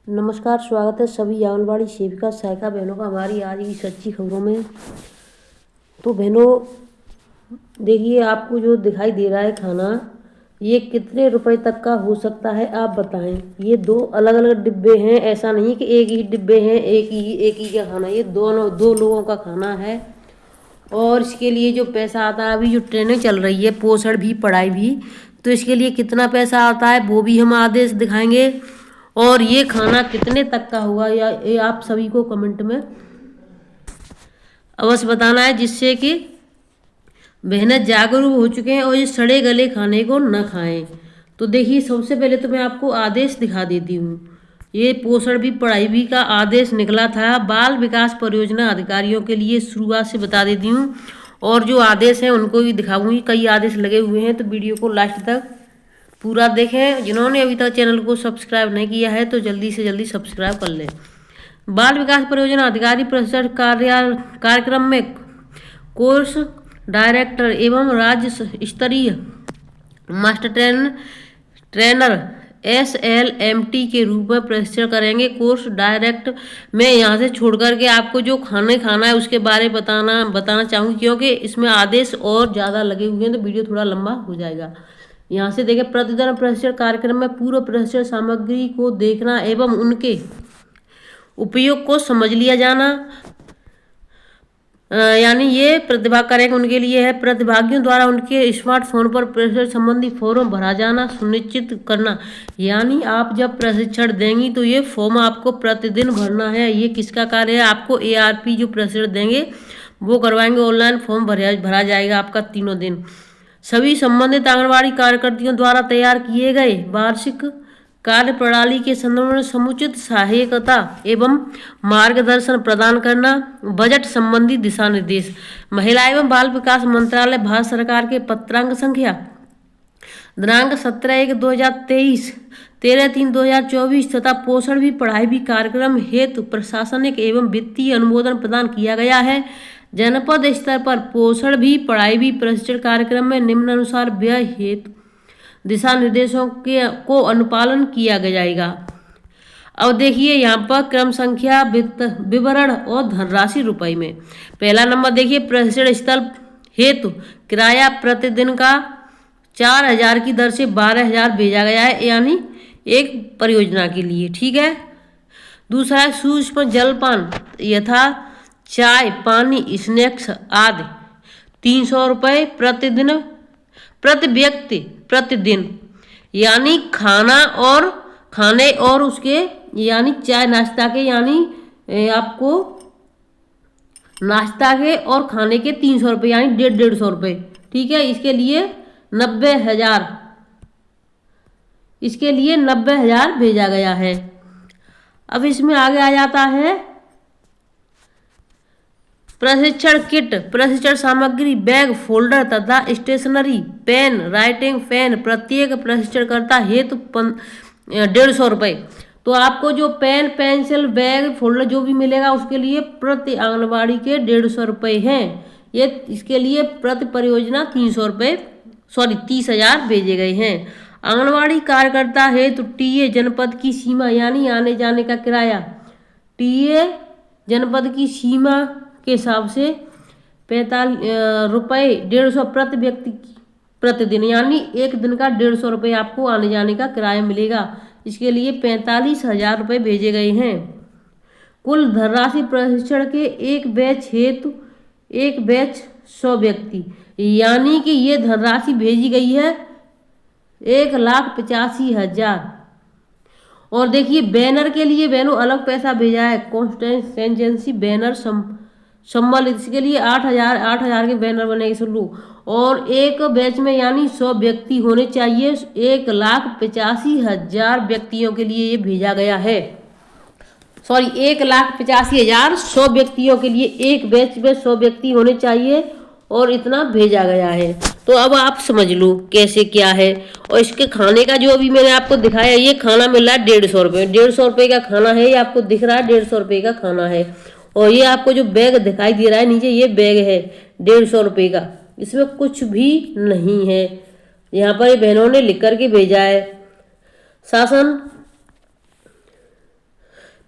नमस्कार, स्वागत है सभी आंगनबाड़ी सेविका सहायिका बहनों का हमारी आज की सच्ची खबरों में। तो बहनों देखिए, आपको जो दिखाई दे रहा है खाना, ये कितने रुपए तक का हो सकता है आप बताएं। ये दो अलग अलग डिब्बे हैं, ऐसा नहीं कि एक ही डिब्बे हैं, एक ही का खाना। ये दोनों दो लोगों का खाना है। और इसके लिए जो पैसा आता है, अभी जो ट्रेनिंग चल रही है पोषण भी पढ़ाई भी, तो इसके लिए कितना पैसा आता है वो भी हम आदेश दिखाएंगे। और ये खाना कितने तक का होगा या ये आप सभी को कमेंट में अवश्य बताना है, जिससे कि बहनें जागरूक हो चुके हैं और ये सड़े गले खाने को न खाएं। तो देखिए, सबसे पहले तो मैं आपको आदेश दिखा देती हूँ। ये पोषण भी पढ़ाई भी का आदेश निकला था बाल विकास परियोजना अधिकारियों के लिए, शुरुआत से बता देती हूँ। और जो आदेश हैं उनको भी दिखाऊंगी, कई आदेश लगे हुए हैं, तो वीडियो को लास्ट तक पूरा देखें। जिन्होंने अभी तक चैनल को सब्सक्राइब नहीं किया है तो जल्दी से जल्दी सब्सक्राइब कर लें। बाल विकास परियोजना अधिकारी प्रशिक्षण कार्यक्रम में कोर्स डायरेक्टर एवं राज्य स्तरीय मास्टर ट्रेनर SLMT के रूप में प्रशिक्षण करेंगे। कोर्स डायरेक्ट मैं यहाँ से छोड़ करके आपको जो खाना है उसके बारे में बताना चाहूँगी, क्योंकि इसमें आदेश और ज़्यादा लगे हुए हैं तो वीडियो थोड़ा लंबा हो जाएगा। यहाँ से देखें, प्रतिदिन प्रशिक्षण कार्यक्रम में पूर्व प्रशिक्षण सामग्री को देखना एवं उनके उपयोग को समझ लिया जाना, यानी ये प्रतिभाग करेंगे उनके लिए है। प्रतिभागियों द्वारा उनके स्मार्टफोन पर प्रशिक्षण संबंधी फॉर्म भरा जाना सुनिश्चित करना, यानी आप जब प्रशिक्षण देंगी तो ये फॉर्म आपको प्रतिदिन भरना है। ये किसका कार्य है, आपको ARP जो प्रशिक्षण देंगे वो करवाएंगे, ऑनलाइन फॉर्म भरा जाएगा आपका तीनों दिन। सभी संबंधित आंगनबाड़ी कार्यकर्तियों द्वारा तैयार किए गए वार्षिक कार्य प्रणाली के संदर्भ में समुचित सहायता एवं मार्गदर्शन प्रदान करना। बजट संबंधी दिशा निर्देश, महिला एवं बाल विकास मंत्रालय भारत सरकार के पत्रांक संख्या दिनांक 17/1/2023, 13/3/2024 तथा पोषण भी पढ़ाई भी कार्यक्रम हेतु प्रशासनिक एवं वित्तीय अनुमोदन प्रदान किया गया है। जनपद स्तर पर पोषण भी पढ़ाई भी प्रशिक्षण कार्यक्रम में निम्नानुसार व्यय हेतु दिशा निर्देशों को अनुपालन किया जाएगा। अब देखिए, यहाँ पर क्रम संख्या, विवरण और धनराशि रुपए में। पहला नंबर देखिए, प्रशिक्षण स्थल हेतु किराया प्रतिदिन का 4,000 की दर से 12,000 भेजा गया है, यानी एक परियोजना के लिए, ठीक है। दूसरा है सूक्ष्म जलपान यथा चाय, पानी, स्नैक्स आदि 300 रुपये प्रतिदिन प्रति व्यक्ति प्रतिदिन, यानी खाने और उसके यानी चाय नाश्ता के, यानी आपको नाश्ता के और खाने के 300 रुपये, यानी 150 रुपये, ठीक है। इसके लिए 90,000 भेजा गया है। अब इसमें आगे आ जाता है प्रशिक्षण किट, प्रशिक्षण सामग्री, बैग, फोल्डर तथा स्टेशनरी, पेन, राइटिंग पेन प्रत्येक प्रशिक्षणकर्ता हेतु 150 रुपये। तो आपको जो पेन, पेंसिल, बैग, फोल्डर जो भी मिलेगा उसके लिए प्रति आंगनबाड़ी के 150 रुपये हैं। ये इसके लिए प्रति परियोजना 30,000 भेजे गए हैं। आंगनबाड़ी कार्यकर्ता हेतु TA जनपद की सीमा, यानी आने जाने का किराया TA जनपद की सीमा के हिसाब से 45 रुपये 150 प्रति व्यक्ति प्रतिदिन, यानी एक दिन का 150 रुपये आपको आने जाने का किराया मिलेगा। इसके लिए 45,000 रुपये भेजे गए हैं। कुल धनराशि प्रशिक्षण के एक बैच हेतु एक बैच 100 व्यक्ति, यानी कि ये धनराशि भेजी गई है 1,85,000। और देखिए, बैनर के लिए बहनों अलग पैसा भेजा है, कॉन्स्टेंसी बैनर सम्मिलित, इसके लिए 8,000 के बैनर बनेंगे शुरू। और एक बैच में यानी 100 व्यक्ति होने चाहिए। 1,85,000 व्यक्तियों के लिए ये भेजा गया है। 1,85,000 100 व्यक्तियों के लिए एक बैच में 100 व्यक्ति होने चाहिए और इतना भेजा गया है। तो अब आप समझ लो कैसे क्या है। और इसके खाने का जो अभी मैंने आपको दिखाया, ये खाना मिल रहा है 150 रुपये, 150 रुपये का खाना है। ये आपको दिख रहा है 150 रुपये का खाना है। और ये आपको जो बैग दिखाई दे रहा है नीचे, ये बैग है 150 रुपये का, इसमें कुछ भी नहीं है। यहाँ पर ये बहनों ने लिख करके भेजा है। शासन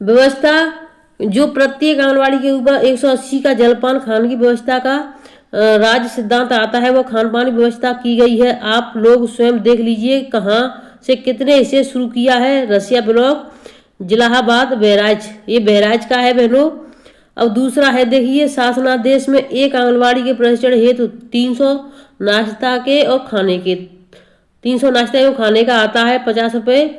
व्यवस्था, जो प्रत्येक आंगनबाड़ी के ऊपर 180 का जलपान खान की व्यवस्था का राज्य सिद्धांत आता है, वो खान पान की व्यवस्था की गई है। आप लोग स्वयं देख लीजिए कहाँ से कितने हिस्से शुरू किया है। रसिया ब्लॉक, जिलाहाबाद, बहराइच, ये बहराइच का है बहनों। अब दूसरा है देखिए, शासनादेश में एक आंगनबाड़ी के प्रशिक्षण हेतु 300 नाश्ता के और खाने के 300 नाश्ता एवं खाने का आता है 50 रुपये,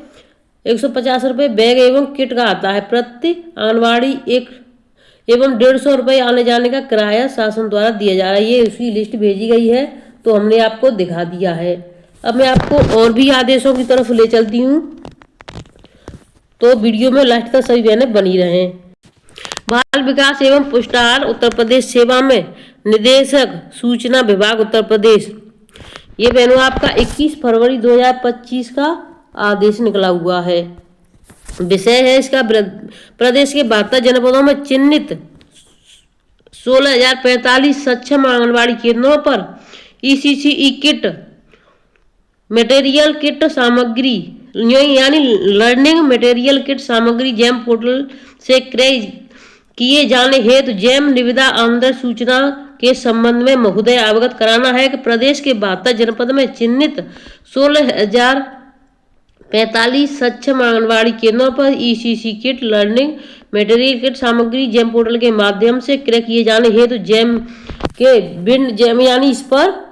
150 रुपये बैग एवं किट का आता है प्रति आंगनबाड़ी एक, एवं 150 रुपये आने जाने का किराया शासन द्वारा दिया जा रहा है। ये उसकी लिस्ट भेजी गई है तो हमने आपको दिखा दिया है। अब मैं आपको और भी आदेशों की तरफ ले चलती हूँ, तो वीडियो में लास्ट तक सभी बहनें बनी रहें। बाल विकास एवं पुष्टाहार उत्तर प्रदेश सेवा में निदेशक सूचना विभाग उत्तर प्रदेश, ये बहनों आपका 21 फरवरी 2025 का आदेश निकला हुआ है। विषय है इसका, प्रदेश के 72 जनपदों में चिन्हित 16,045 सक्षम आंगनबाड़ी केंद्रों पर ECCE किट, मटेरियल किट सामग्री यानी लर्निंग मटेरियल किट सामग्री जैम पोर्टल से क्रय किए जाने हेतु जैम निविदा आमंत्रण सूचना के संबंध में महोदय अवगत कराना है कि प्रदेश के 72 जनपद में चिन्हित 16,045 सक्षम आंगनबाड़ी केंद्रों पर ECC kit, learning material kit सामग्री जैम पोर्टल के माध्यम से क्रय किए जाने हेतु जैम के बिन जैम यानी इस पर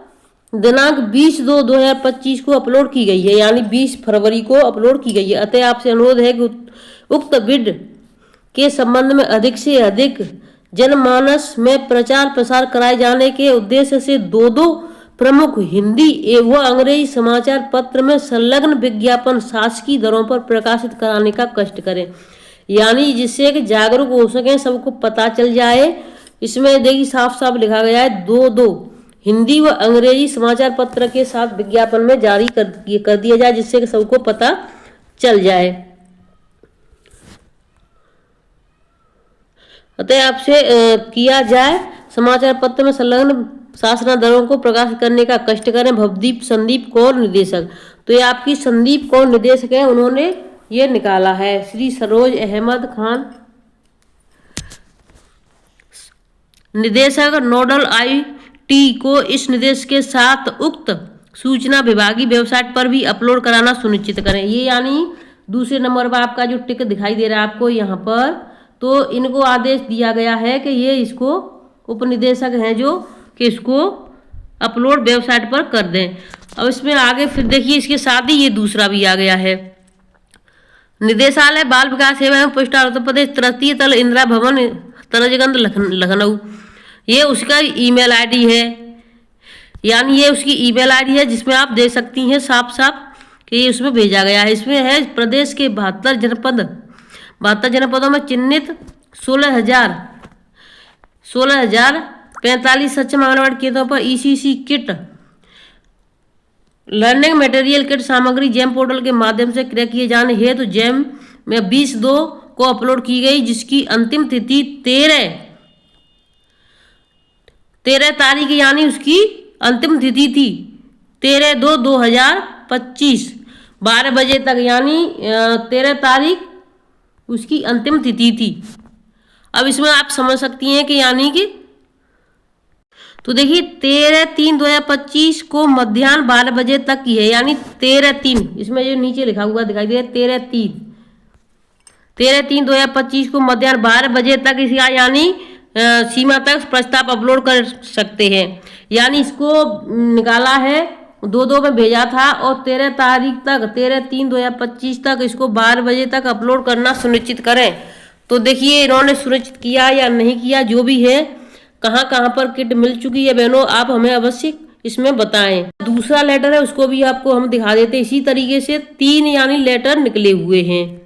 दिनांक 20/2/2025 को अपलोड की गई है, यानी 20 फरवरी को अपलोड की गई है। अतः आपसे अनुरोध है कि उक्त बिड के संबंध में अधिक से अधिक जनमानस में प्रचार प्रसार कराए जाने के उद्देश्य से दो प्रमुख हिंदी एवं अंग्रेजी समाचार पत्र में संलग्न विज्ञापन शासकीय दरों पर प्रकाशित कराने का कष्ट करें, यानी जिससे कि जागरूक हो सके, सबको पता चल जाए। इसमें देखिए साफ साफ लिखा गया है, दो हिंदी व अंग्रेजी समाचार पत्र के साथ विज्ञापन में जारी कर दिया जाए, जिससे कि सबको पता चल जाए। अतः आपसे किया जाए समाचार पत्र में संलग्न शासना दरों को प्रकाशित करने का कष्ट करें। भवदीप संदीप कौर निदेशक, तो ये आपकी संदीप कौर निदेशक है, उन्होंने ये निकाला है। श्री सरोज अहमद खान निदेशक नोडल IT को इस निर्देश के साथ उक्त सूचना विभागीय वेबसाइट पर भी अपलोड कराना सुनिश्चित करें। ये यानी दूसरे नंबर पर आपका जो टिक दिखाई दे रहा है आपको यहाँ पर, तो इनको आदेश दिया गया है कि ये इसको उपनिदेशक हैं जो कि इसको अपलोड वेबसाइट पर कर दें। अब इसमें आगे फिर देखिए इसके साथ ही ये दूसरा भी आ गया है, निदेशालय बाल विकास एवं पुष्टाहार उत्तर प्रदेश, तृतीय तल, इंदिरा भवन, तरजगंज, लखनऊ। ये उसका ईमेल ID है, यानी ये उसकी ईमेल ID है जिसमें आप देख सकती हैं साफ साफ कि ये उसमें भेजा गया है। इसमें है प्रदेश के 72 जनपदों में चिन्हित 16,045 सक्षम आंगनबाड़ी केंद्रों पर ECC kit, learning material kit सामग्री जैम पोर्टल के माध्यम से क्रय किए जाने हेतु जैम में 20/2 को अपलोड की गई, जिसकी अंतिम तिथि 13 तारीख यानी उसकी अंतिम तिथि थी 13/2/2025 12 बजे तक, यानी 13 तारीख उसकी अंतिम तिथि थी। अब इसमें आप समझ सकती हैं कि यानी कि, तो देखिए 13/3/2025 को मध्याह्न 12 बजे तक की है, यानी 13/3, इसमें जो नीचे लिखा हुआ दिखाई दे 13/3/2025 को मध्याह्न 12 बजे तक इसका यानी सीमा तक प्रस्ताव अपलोड कर सकते हैं। यानी इसको निकाला है 2/2 में भेजा था और 13 तारीख तक 13/3/2025 तक इसको 12 बजे तक अपलोड करना सुनिश्चित करें। तो देखिए इन्होंने सुनिश्चित किया या नहीं किया, जो भी है, कहाँ कहाँ पर किट मिल चुकी है बहनों, आप हमें अवश्य इसमें बताएं। दूसरा लेटर है उसको भी आपको हम दिखा देते हैं। इसी तरीके से 3 यानी लेटर निकले हुए हैं।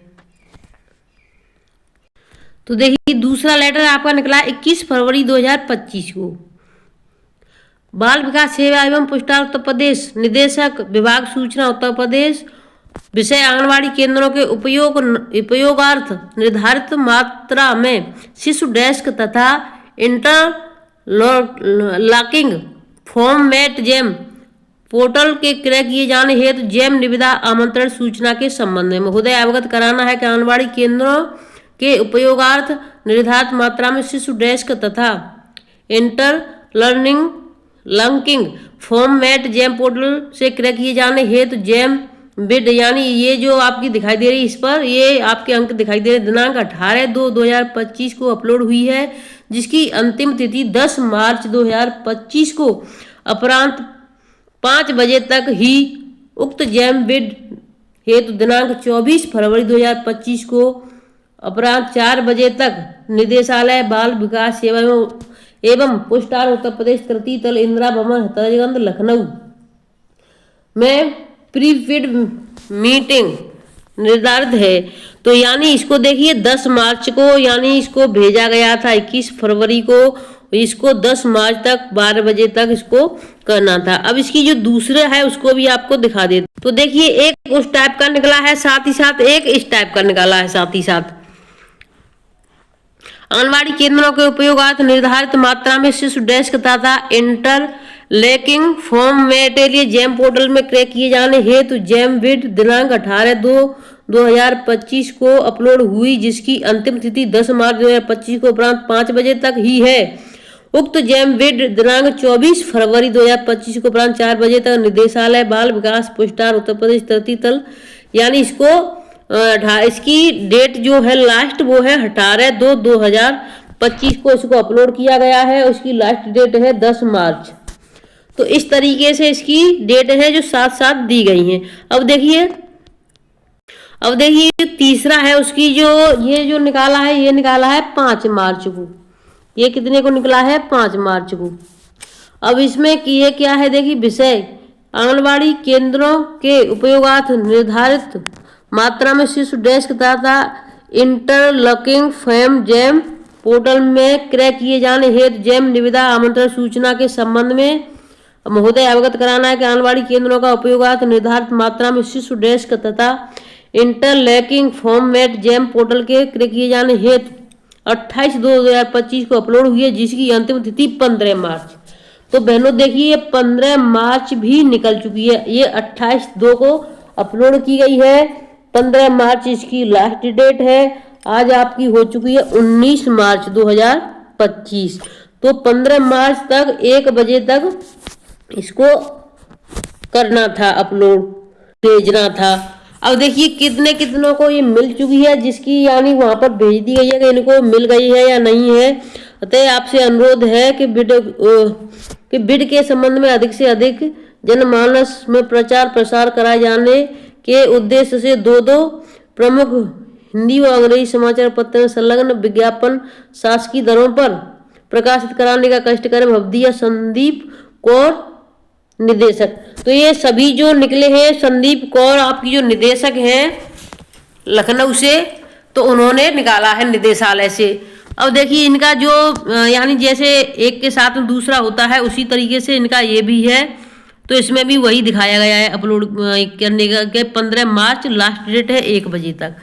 तो देखिए दूसरा लेटर आपका निकला 21 फरवरी 2025 को। बाल विकास सेवा एवं पुष्टाहार उत्तर प्रदेश, निदेशक विभाग सूचना उत्तर प्रदेश, विषय आंगनबाड़ी केंद्रों के उपयोगार्थ निर्धारित मात्रा में शिशु डेस्क तथा इंटरलॉकिंग फॉर्मेट जैम पोर्टल के क्रय किए जाने हेतु जैम निविदा आमंत्रण सूचना के संबंध में महोदय अवगत कराना है कि आंगनबाड़ी केंद्रों के उपयोगार्थ निर्धारित मात्रा में शिशु डेस्क तथा inter learning format GeM portal से क्रय किए जाने हेतु जैम बिड, यानी ये जो आपकी दिखाई दे रही, इस पर ये आपके अंक दिखाई दे रहे, दिनांक 18/2/2025 को अपलोड हुई है, जिसकी अंतिम तिथि 10 मार्च 2025 को अपरांत 5 बजे तक ही उक्त जैम बिड हेतु दिनांक 24 फरवरी 2025 को अपरांत 4 बजे तक निदेशालय बाल विकास एवं पोस्टार उत्तर प्रदेश तृतीय तल इंदिरा भवन हथरजगंज लखनऊ में प्रीफिड मीटिंग निर्धारित है। तो यानी इसको देखिए 10 मार्च को यानी इसको भेजा गया था, 21 फरवरी को, इसको 10 मार्च तक 12 बजे तक इसको करना था। अब इसकी जो दूसरा है उसको भी आपको दिखा देते। तो देखिए एक उस टाइप का निकला है, साथ ही साथ एक इस टाइप का निकाला है। साथ ही साथ आंगनबाड़ी केंद्रों के उपयोगार्थ निर्धारित मात्रा में शिशु डेस्क तथा इंटरलेकिंग फॉर्मेट के लिए जैम पोर्टल में क्रय किए जाने हेतु जैम बिड दिनांक 18/2/2025 को अपलोड हुई, जिसकी अंतिम तिथि 10 मार्च 2025 को उपरांत 5 बजे तक ही है। उक्त जैम बिड दिनांक 24 फरवरी 2025 को उपरांत 4 बजे तक निदेशालय बाल विकास पोस्टार उत्तर प्रदेश तृतीय तल, यानी इसकी डेट जो है लास्ट वो है 18/2/2025 को इसको अपलोड किया गया है। उसकी लास्ट डेट है 10 मार्च। तो इस तरीके से इसकी डेट है जो साथ साथ दी गई हैं। अब देखिए तीसरा है उसकी जो ये जो निकाला है, ये निकाला है 5 मार्च को। ये कितने को निकला है? 5 मार्च को। अब इसमें ये क्या है देखिए, विषय आंगनबाड़ी केंद्रों के उपयोगार्थ निर्धारित मात्रा में शिशु डेस्क तथा इंटरलॉकिंग फॉर्म जैम पोर्टल में क्रय किए जाने हेतु जैम निविदा आमंत्रण सूचना के संबंध में महोदय अवगत कराना है कि आंगनबाड़ी केंद्रों का उपयोगार्थ निर्धारित मात्रा में शिशु डेस्क तथा इंटरलॉकिंग फॉर्मेट जैम पोर्टल के क्रय किए जाने हेतु 28/2/2025 को अपलोड हुई है, जिसकी अंतिम तिथि 15 मार्च। तो बहनों देखिए 15 मार्च भी निकल चुकी है। ये 28/2 को अपलोड की गई है, 15 मार्च इसकी लास्ट डेट है। आज आपकी हो चुकी है 19 मार्च 2025। तो 15 मार्च तक 1 बजे तक इसको करना था, अपलोड भेजना था। अब देखिए कितनों को ये मिल चुकी है, जिसकी यानी वहां पर भेज दी गई है कि इनको मिल गई है या नहीं है। अतः आपसे अनुरोध है कि बिड के संबंध में अधिक से अधिक जनमानस में प्रचार प्रसार कराए जाने के उद्देश्य से 2 प्रमुख हिंदी व अंग्रेजी समाचार पत्र में संलग्न विज्ञापन शासकीय दरों पर प्रकाशित कराने का कष्ट करें। भवदीय संदीप कौर निदेशक। तो ये सभी जो निकले हैं, संदीप कौर आपकी जो निदेशक हैं लखनऊ से, तो उन्होंने निकाला है निदेशालय से। अब देखिए इनका जो यानी जैसे एक के साथ दूसरा होता है उसी तरीके से इनका ये भी है। तो इसमें भी वही दिखाया गया है अपलोड करने का कि 15 मार्च लास्ट डेट है 1 बजे तक।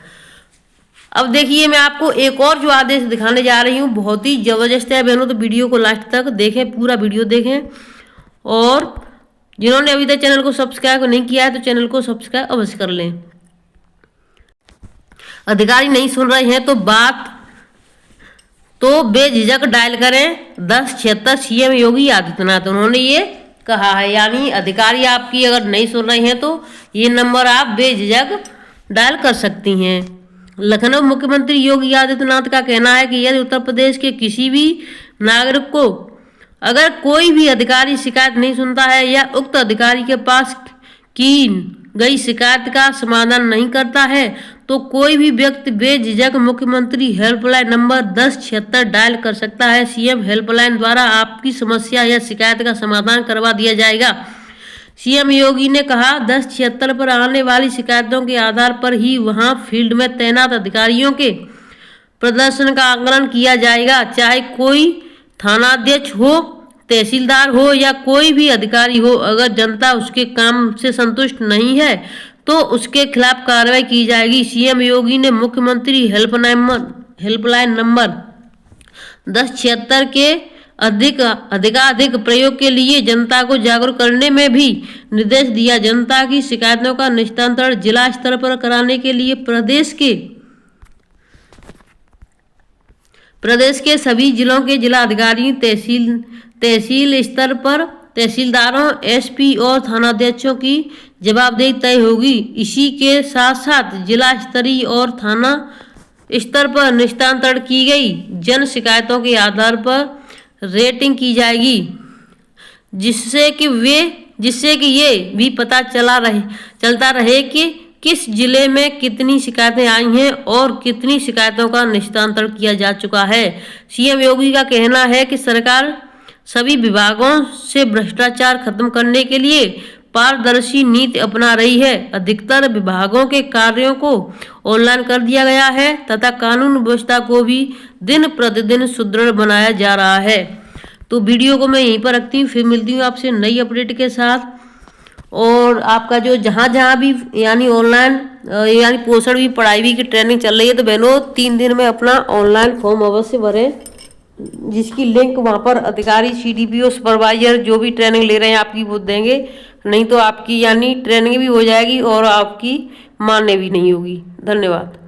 अब देखिए मैं आपको एक और जो आदेश दिखाने जा रही हूँ, बहुत ही जबरदस्त है बहनों। तो वीडियो को लास्ट तक देखें, पूरा वीडियो देखें। और जिन्होंने अभी तक चैनल को सब्सक्राइब नहीं किया है तो चैनल को सब्सक्राइब अवश्य कर लें। अधिकारी नहीं सुन रहे हैं तो बेझिझक डायल करें 1076 सीएम योगी आदित्यनाथ, उन्होंने ये कहा है। यानी अधिकारी आपकी अगर नहीं सुन रहे हैं तो ये नंबर आप बेझिझक डायल कर सकती हैं। लखनऊ मुख्यमंत्री योगी आदित्यनाथ का कहना है कि यदि उत्तर प्रदेश के किसी भी नागरिक को अगर कोई भी अधिकारी शिकायत नहीं सुनता है या उक्त अधिकारी के पास की गई शिकायत का समाधान नहीं करता है तो कोई भी व्यक्ति बेझिझक मुख्यमंत्री हेल्पलाइन नंबर 1076 डायल कर सकता है। सीएम हेल्पलाइन द्वारा आपकी समस्या या शिकायत का समाधान करवा दिया जाएगा। सीएम योगी ने कहा 1076 पर आने वाली शिकायतों के आधार पर ही वहां फील्ड में तैनात अधिकारियों के प्रदर्शन का आकलन किया जाएगा। चाहे कोई थानाध्यक्ष हो, तहसीलदार हो या कोई भी अधिकारी हो, अगर जनता उसके काम से संतुष्ट नहीं है तो उसके खिलाफ कार्रवाई की जाएगी। सीएम योगी ने मुख्यमंत्री हेल्पलाइन नंबर 1076 के अधिकाधिक प्रयोग के लिए जनता को जागरूक करने में भी निर्देश दिया। जनता की शिकायतों का निस्तारण जिला स्तर पर कराने के लिए प्रदेश के प्रदेश के सभी जिलों के जिलाधिकारी, तहसील स्तर पर तहसीलदारों, एसपी और थानाध्यक्षों की जवाबदेही तय होगी। इसी के साथ साथ जिला स्तरीय और थाना स्तर पर निस्तारण की गई जन शिकायतों के आधार पर रेटिंग की जाएगी, जिससे कि ये भी पता चलता रहे कि किस जिले में कितनी शिकायतें आई हैं और कितनी शिकायतों का निस्तारण किया जा चुका है। सीएम योगी का कहना है कि सरकार सभी विभागों से भ्रष्टाचार खत्म करने के लिए पारदर्शी नीति अपना रही है। अधिकतर विभागों के कार्यों को ऑनलाइन कर दिया गया है तथा कानून व्यवस्था को भी दिन प्रतिदिन सुदृढ़ बनाया जा रहा है। तो वीडियो को मैं यहीं पर रखती हूँ, फिर मिलती हूँ आपसे नई अपडेट के साथ। और आपका जो जहाँ भी यानी ऑनलाइन यानी पोषण भी पढ़ाई भी की ट्रेनिंग चल रही है, तो बहनों 3 दिन में अपना ऑनलाइन फॉर्म अवश्य भरें, जिसकी लिंक वहाँ पर अधिकारी, CDPO, सुपरवाइजर जो भी ट्रेनिंग ले रहे हैं आपकी वो देंगे। नहीं तो आपकी यानी ट्रेनिंग भी हो जाएगी और आपकी मान्य भी नहीं होगी। धन्यवाद।